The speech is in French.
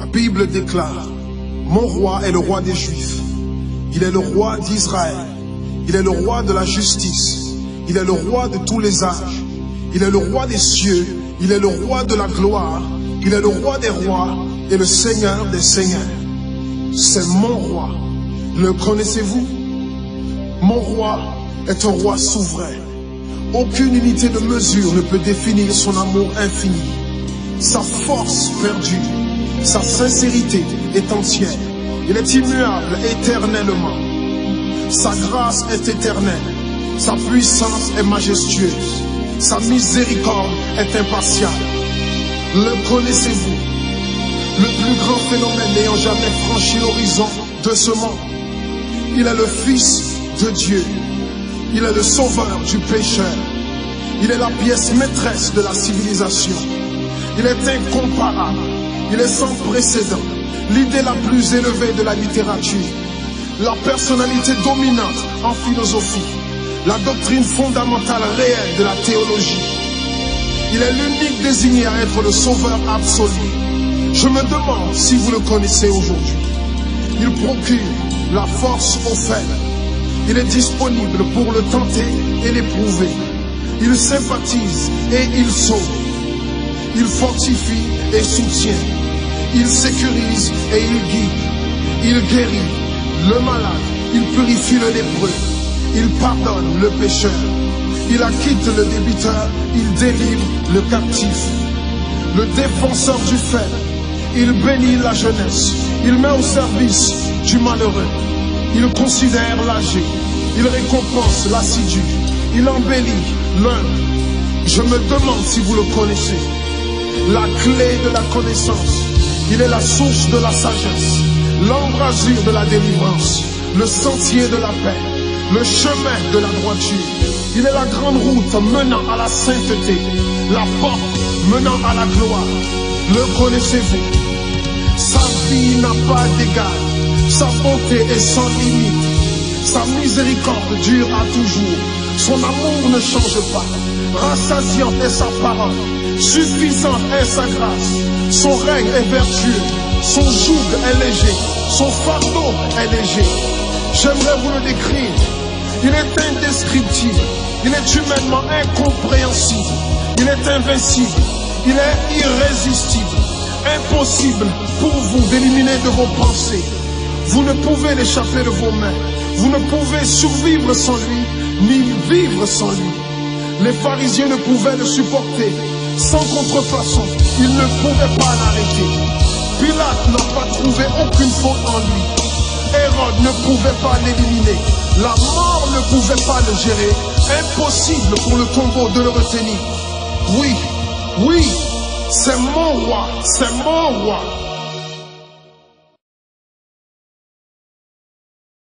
La Bible déclare, mon roi est le roi des Juifs. Il est le roi d'Israël. Il est le roi de la justice. Il est le roi de tous les âges. Il est le roi des cieux. Il est le roi de la gloire. Il est le roi des rois et le Seigneur des seigneurs. C'est mon roi. Le connaissez-vous? Mon roi est un roi souverain. Aucune unité de mesure ne peut définir son amour infini. Sa force perdue, sa sincérité est entière. Il est immuable éternellement. Sa grâce est éternelle. Sa puissance est majestueuse. Sa miséricorde est impartiale. Le connaissez-vous? Le plus grand phénomène n'ayant jamais franchi l'horizon de ce monde. Il est le Fils de Dieu. Il est le sauveur du pécheur. Il est la pièce maîtresse de la civilisation. Il est incomparable. Il est sans précédent. L'idée la plus élevée de la littérature. La personnalité dominante en philosophie. La doctrine fondamentale réelle de la théologie. Il est l'unique désigné à être le sauveur absolu. Je me demande si vous le connaissez aujourd'hui. Il procure la force aux faibles. Il est disponible pour le tenter et l'éprouver. Il sympathise et il sauve. Il fortifie et soutient. Il sécurise et il guide. Il guérit le malade. Il purifie le lépreux. Il pardonne le pécheur. Il acquitte le débiteur. Il délivre le captif. Le défenseur du faible. Il bénit la jeunesse. Il met au service du malheureux. Il considère l'âgé. Il récompense l'assidu. Il embellit l'humble. Je me demande si vous le connaissez. La clé de la connaissance. Il est la source de la sagesse. L'embrasure de la délivrance. Le sentier de la paix. Le chemin de la droiture. Il est la grande route menant à la sainteté. La porte menant à la gloire. Le connaissez-vous? Sa vie n'a pas d'égal. Sa bonté est sans limite. Sa miséricorde dure à toujours. Son amour ne change pas. Rassasiante est sa parole. Suffisante est sa grâce. Son règne est vertueux. Son joug est léger. Son fardeau est léger. J'aimerais vous le décrire. Il est indescriptible. Il est humainement incompréhensible. Il est invincible. Il est irrésistible. Impossible pour vous d'éliminer de vos pensées. Vous ne pouvez l'échapper de vos mains. Vous ne pouvez survivre sans lui, ni vivre sans lui. Les pharisiens ne pouvaient le supporter. Sans contrefaçon, ils ne pouvaient pas l'arrêter. Pilate n'a pas trouvé aucune faute en lui. Hérode ne pouvait pas l'éliminer. La mort ne pouvait pas le gérer. Impossible pour le tombeau de le retenir. Oui, oui, c'est mon roi, c'est mon roi.